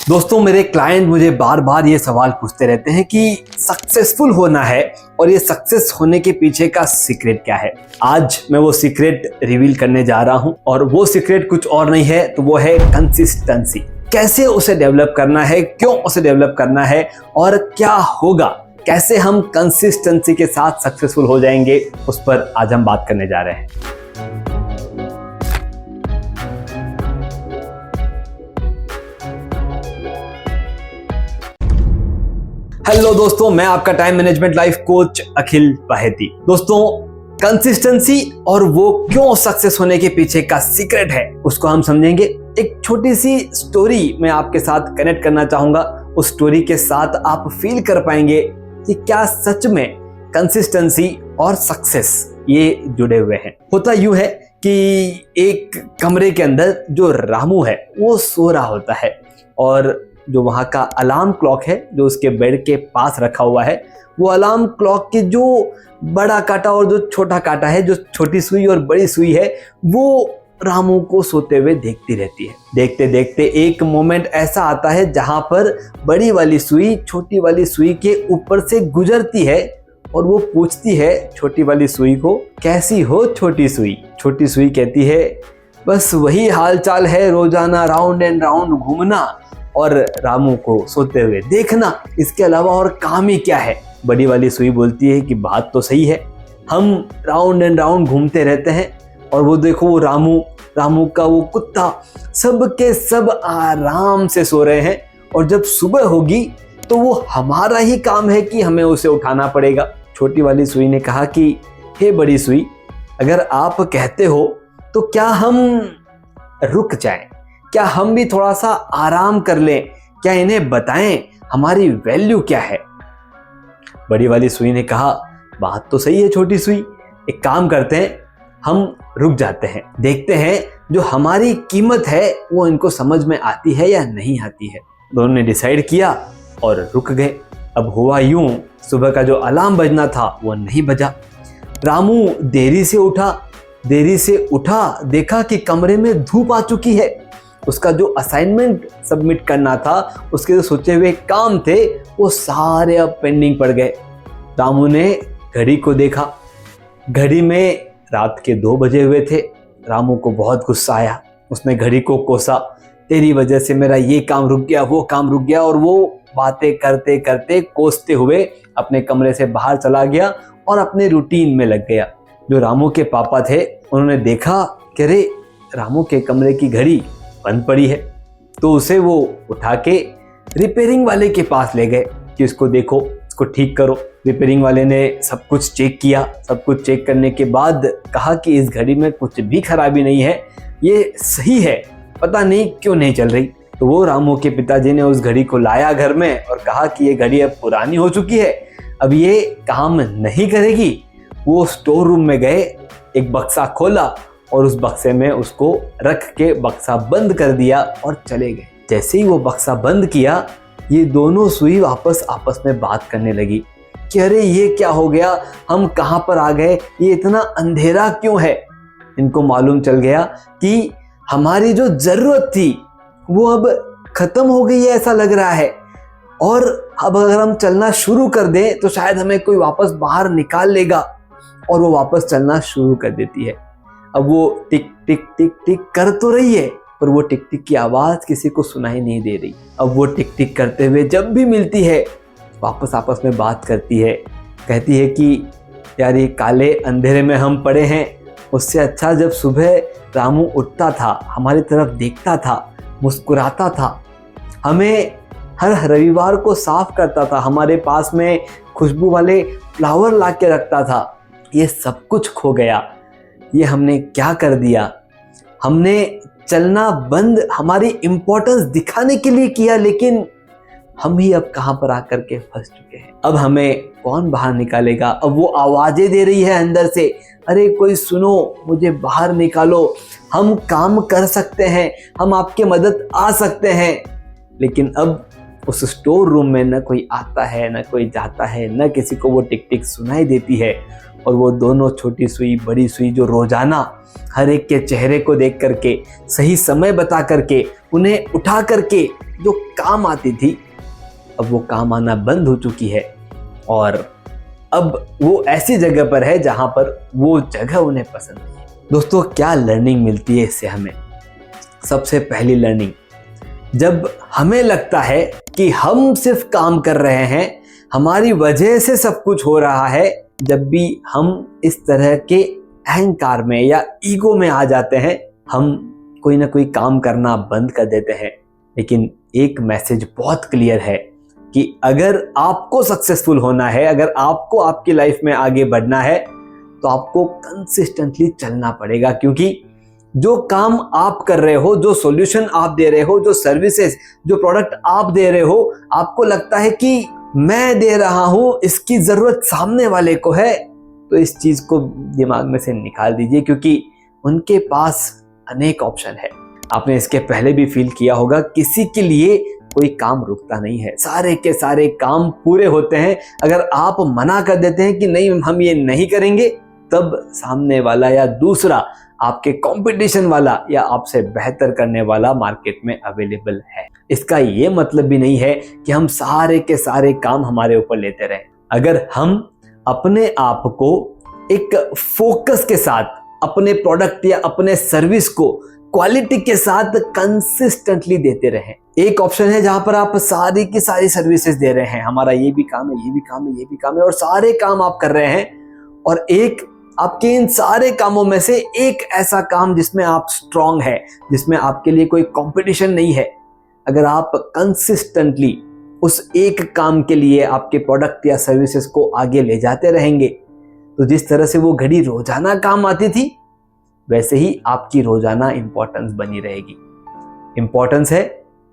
दोस्तों, मेरे क्लाइंट मुझे बार बार ये सवाल पूछते रहते हैं कि सक्सेसफुल होना है और ये सक्सेस होने के पीछे का सीक्रेट क्या है। आज मैं वो सीक्रेट रिवील करने जा रहा हूं और वो सीक्रेट कुछ और नहीं है तो वो है कंसिस्टेंसी। कैसे उसे डेवलप करना है, क्यों उसे डेवलप करना है और क्या होगा, कैसे हम कंसिस्टेंसी के साथ सक्सेसफुल हो जाएंगे, उस पर आज हम बात करने जा रहे हैं। हेलो दोस्तों, मैं आपका टाइम मैनेजमेंट लाइफ कोच अखिल पहेती। दोस्तों, कंसिस्टेंसी और वो क्यों सक्सेस होने के पीछे का सीक्रेट है उसको हम समझेंगे। एक छोटी सी स्टोरी मैं आपके साथ कनेक्ट करना चाहूंगा। उस स्टोरी के साथ आप फील कर पाएंगे कि क्या सच में कंसिस्टेंसी और सक्सेस ये जुड़े हुए हैं। होता यूं है कि एक कमरे के अंदर जो रामू है वो सो रहा होता है और जो वहाँ का अलार्म क्लॉक है जो उसके बेड के पास रखा हुआ है, वो अलार्म क्लॉक के जो बड़ा कांटा और जो छोटा कांटा है, जो छोटी सुई और बड़ी सुई है, वो रामू को सोते हुए देखती रहती है। देखते देखते एक मोमेंट ऐसा आता है जहाँ पर बड़ी वाली सुई छोटी वाली सुई के ऊपर से गुजरती है और वो पूछती है छोटी वाली सुई को, कैसी हो छोटी सुई। छोटी सुई कहती है, बस वही हालचाल है, रोजाना राउंड एंड राउंड घूमना और रामू को सोते हुए देखना, इसके अलावा और काम ही क्या है। बड़ी वाली सुई बोलती है कि बात तो सही है, हम राउंड एंड राउंड घूमते रहते हैं और वो देखो वो रामू का वो कुत्ता सब के सब आराम से सो रहे हैं और जब सुबह होगी तो वो हमारा ही काम है कि हमें उसे उठाना पड़ेगा। छोटी वाली सुई ने कहा कि हे बड़ी सुई, अगर आप कहते हो तो क्या हम रुक जाएं, क्या हम भी थोड़ा सा आराम कर लें, क्या इन्हें बताएं हमारी वैल्यू क्या है। बड़ी वाली सुई ने कहा, बात तो सही है छोटी सुई, एक काम करते हैं, हम रुक जाते हैं, देखते हैं जो हमारी कीमत है वो इनको समझ में आती है या नहीं आती है। दोनों ने डिसाइड किया और रुक गए। अब हुआ यूं, सुबह का जो अलार्म बजना था वो नहीं बजा। रामू देरी से उठा, देखा कि कमरे में धूप आ चुकी है। उसका जो असाइनमेंट सबमिट करना था, उसके जो सोचे हुए काम थे, वो सारे अब पेंडिंग पड़ गए। रामू ने घड़ी को देखा, घड़ी में रात के 2 बजे हुए थे। रामू को बहुत गुस्सा आया, उसने घड़ी को कोसा, तेरी वजह से मेरा ये काम रुक गया, वो काम रुक गया, और वो बातें करते करते कोसते हुए अपने कमरे से बाहर चला गया और अपने रूटीन में लग गया। जो रामू के पापा थे उन्होंने देखा कि अरे रामू के कमरे की घड़ी बंद पड़ी है, तो उसे वो उठा के रिपेयरिंग वाले के पास ले गए कि इसको देखो, इसको ठीक करो। रिपेयरिंग वाले ने सब कुछ चेक किया। सब कुछ चेक करने के बाद कहा कि इस घड़ी में कुछ भी खराबी नहीं है, ये सही है, पता नहीं क्यों नहीं चल रही। तो वो रामू के पिताजी ने उस घड़ी को लाया घर में और कहा कि ये घड़ी अब पुरानी हो चुकी है, अब ये काम नहीं करेगी। वो स्टोर रूम में गए, एक बक्सा खोला और उस बक्से में उसको रख के बक्सा बंद कर दिया और चले गए। जैसे ही वो बक्सा बंद किया, ये दोनों सुई आपस में बात करने लगी कि अरे ये क्या हो गया, हम कहाँ पर आ गए, ये इतना अंधेरा क्यों है। इनको मालूम चल गया कि हमारी जो जरूरत थी वो अब खत्म हो गई है, ऐसा लग रहा है, और अब अगर हम चलना शुरू कर दें तो शायद हमें कोई वापस बाहर निकाल लेगा। और वो वापस चलना शुरू कर देती है। अब वो टिक टिक टिक टिक कर तो रही है, पर वो टिक टिक की आवाज किसी को सुनाई नहीं दे रही। अब वो टिक टिक करते हुए जब भी मिलती है वापस आपस में बात करती है, कहती है कि यार ये काले अंधेरे में हम पड़े हैं, उससे अच्छा जब सुबह रामू उठता था, हमारी तरफ देखता था, मुस्कुराता था, हमें हर रविवार को साफ करता था, हमारे पास में खुशबू वाले फ्लावर ला के रखता था, ये सब कुछ खो गया। ये हमने क्या कर दिया, हमने चलना बंद हमारी इंपॉर्टेंस दिखाने के लिए किया, लेकिन हम ही अब कहां पर आकर के फंस चुके हैं। अब हमें कौन बाहर निकालेगा। अब वो आवाजें दे रही है अंदर से, अरे कोई सुनो, मुझे बाहर निकालो, हम काम कर सकते हैं, हम आपके मदद आ सकते हैं। लेकिन अब उस स्टोर रूम में न कोई आता है, न कोई जाता है, न किसी को वो टिक टिक सुनाई देती है। और वो दोनों छोटी सुई बड़ी सुई जो रोजाना हर एक के चेहरे को देख करके, सही समय बता करके, उन्हें उठा करके जो काम आती थी अब वो काम आना बंद हो चुकी है और अब वो ऐसी जगह पर है जहां पर वो जगह उन्हें पसंद नहीं है। दोस्तों, क्या लर्निंग मिलती है इससे हमें? सबसे पहली लर्निंग, जब हमें लगता है कि हम सिर्फ काम कर रहे हैं, हमारी वजह से सब कुछ हो रहा है, जब भी हम इस तरह के अहंकार में या ईगो में आ जाते हैं, हम कोई ना कोई काम करना बंद कर देते हैं। लेकिन एक मैसेज बहुत क्लियर है कि अगर आपको सक्सेसफुल होना है, अगर आपको आपकी लाइफ में आगे बढ़ना है, तो आपको कंसिस्टेंटली चलना पड़ेगा। क्योंकि जो काम आप कर रहे हो, जो सॉल्यूशन आप दे रहे हो, जो सर्विसेज, जो प्रोडक्ट आप दे रहे हो, आपको लगता है कि मैं दे रहा हूं, इसकी जरूरत सामने वाले को है, तो इस चीज को दिमाग में से निकाल दीजिए, क्योंकि उनके पास अनेक ऑप्शन है। आपने इसके पहले भी फील किया होगा, किसी के लिए कोई काम रुकता नहीं है, सारे के सारे काम पूरे होते हैं। अगर आप मना कर देते हैं कि नहीं हम ये नहीं करेंगे, तब सामने वाला या दूसरा आपके कंपटीशन वाला या आपसे बेहतर करने वाला मार्केट में अवेलेबल है। इसका ये मतलब भी नहीं है कि हम सारे के सारे काम हमारे ऊपर लेते रहें। अगर हम अपने आप को एक फोकस के साथ अपने प्रोडक्ट या अपने सर्विस को क्वालिटी के साथ कंसिस्टेंटली देते रहें। एक ऑप्शन है जहां पर आप सारी की सारी सर्विसेज दे रहे हैं, हमारा ये भी काम है, ये भी काम है, ये भी काम है, और सारे काम आप कर रहे हैं, और एक आपके इन सारे कामों में से एक ऐसा काम जिसमें आप स्ट्रांग है, जिसमें आपके लिए कोई कंपटीशन नहीं है, अगर आप कंसिस्टेंटली उस एक काम के लिए आपके प्रोडक्ट या सर्विसेज को आगे ले जाते रहेंगे, तो जिस तरह से वो घड़ी रोजाना काम आती थी, वैसे ही आपकी रोजाना इंपॉर्टेंस बनी रहेगी। इंपॉर्टेंस है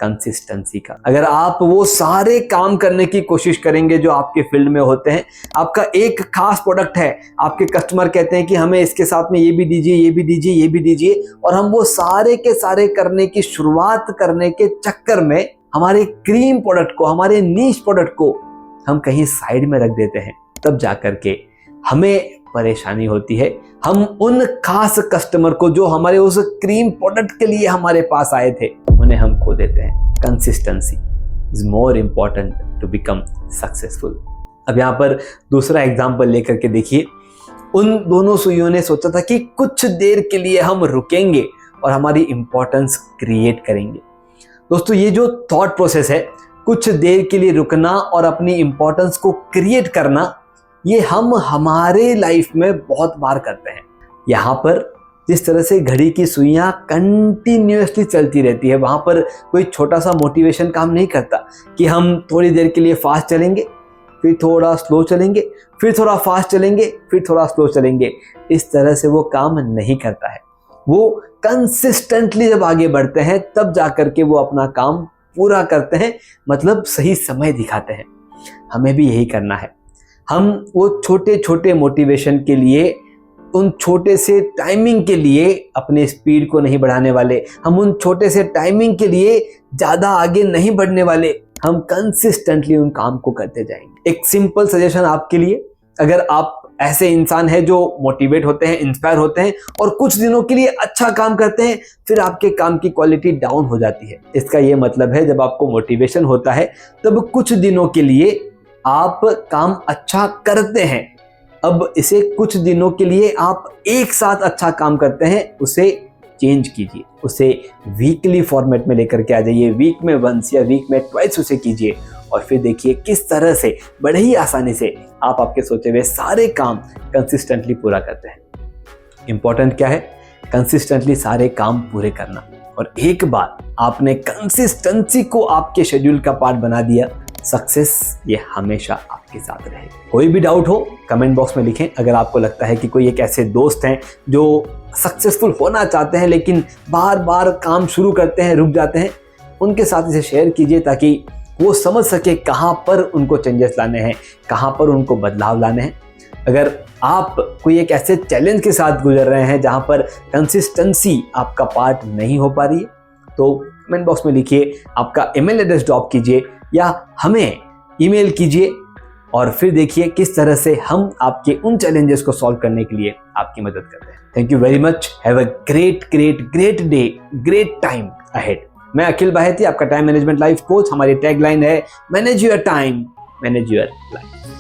कंसिस्टेंसी का। अगर आप वो सारे काम करने की कोशिश करेंगे जो आपके फील्ड में होते हैं, आपका एक खास प्रोडक्ट है, आपके कस्टमर कहते हैं कि हमें इसके साथ में ये भी दीजिए, ये भी दीजिए, ये भी दीजिए, और हम वो सारे के सारे करने की शुरुआत करने के चक्कर में हमारे क्रीम प्रोडक्ट को, हमारे नीश प्रोडक्ट को हम कहीं साइड में रख देते हैं, तब जाकर के हमें परेशानी होती है। हम उन खास कस्टमर को जो हमारे उस क्रीम प्रोडक्ट के लिए हमारे पास आए थे, उन्हें हम खो देते हैं। Consistency is more important to become successful. अब यहाँ पर दूसरा एग्जाम्पल लेकर के देखिए। उन दोनों सुइयों ने सोचा था कि कुछ देर के लिए हम रुकेंगे और हमारी इंपॉर्टेंस क्रिएट करेंगे। दोस्तों, ये जो थॉट प्रोसेस है, कुछ देर के लिए रुकना और अपनी इंपॉर्टेंस को क्रिएट करना, ये हम हमारे लाइफ में बहुत बार करते हैं। यहाँ पर जिस तरह से घड़ी की सुइयां कंटिन्यूअसली चलती रहती है, वहां पर कोई छोटा सा मोटिवेशन काम नहीं करता कि हम थोड़ी देर के लिए फास्ट चलेंगे, फिर थोड़ा स्लो चलेंगे, फिर थोड़ा फास्ट चलेंगे, फिर थोड़ा स्लो चलेंगे। इस तरह से वो काम नहीं करता है। वो कंसिस्टेंटली जब आगे बढ़ते हैं, तब जाकर के वो अपना काम पूरा करते हैं, मतलब सही समय दिखाते हैं। हमें भी यही करना है। हम वो छोटे छोटे मोटिवेशन के लिए, उन छोटे से टाइमिंग के लिए अपने स्पीड को नहीं बढ़ाने वाले, हम उन छोटे से टाइमिंग के लिए ज़्यादा आगे नहीं बढ़ने वाले, हम कंसिस्टेंटली उन काम को करते जाएंगे। एक सिंपल सजेशन आपके लिए, अगर आप ऐसे इंसान हैं जो मोटिवेट होते हैं, इंस्पायर होते हैं और कुछ दिनों के लिए अच्छा काम करते हैं, फिर आपके काम की क्वालिटी डाउन हो जाती है। इसका ये मतलब है, जब आपको मोटिवेशन होता है तब कुछ दिनों के लिए आप काम अच्छा करते हैं। अब इसे कुछ दिनों के लिए आप एक साथ अच्छा काम करते हैं, उसे चेंज कीजिए, उसे वीकली फॉर्मेट में लेकर के आ जाइए, वीक में वंस या वीक में ट्वाइस उसे कीजिए, और फिर देखिए किस तरह से बड़े ही आसानी से आप आपके सोचे हुए सारे काम कंसिस्टेंटली पूरा करते हैं। इंपॉर्टेंट क्या है? कंसिस्टेंटली सारे काम पूरे करना। और एक बार आपने कंसिस्टेंसी को आपके शेड्यूल का पार्ट बना दिया, सक्सेस ये हमेशा आपके साथ रहेगी। कोई भी डाउट हो कमेंट बॉक्स में लिखें। अगर आपको लगता है कि कोई एक ऐसे दोस्त हैं जो सक्सेसफुल होना चाहते हैं लेकिन बार बार काम शुरू करते हैं, रुक जाते हैं, उनके साथ इसे शेयर कीजिए ताकि वो समझ सके कहाँ पर उनको चेंजेस लाने हैं, कहाँ पर उनको बदलाव लाने हैं। अगर आप कोई एक ऐसे चैलेंज के साथ गुजर रहे हैं जहाँ पर कंसिस्टेंसी आपका पार्ट नहीं हो पा रही है, तो कमेंट बॉक्स में लिखिए, आपका ईमेल एड्रेस ड्रॉप कीजिए या हमें ईमेल कीजिए, और फिर देखिए किस तरह से हम आपके उन चैलेंजेस को सॉल्व करने के लिए आपकी मदद करते हैं। Thank you very much. Have a great great great day, great time ahead. मैं अखिल बाहेती, आपका टाइम मैनेजमेंट लाइफ कोच। हमारी टैगलाइन है manage your time, manage your life.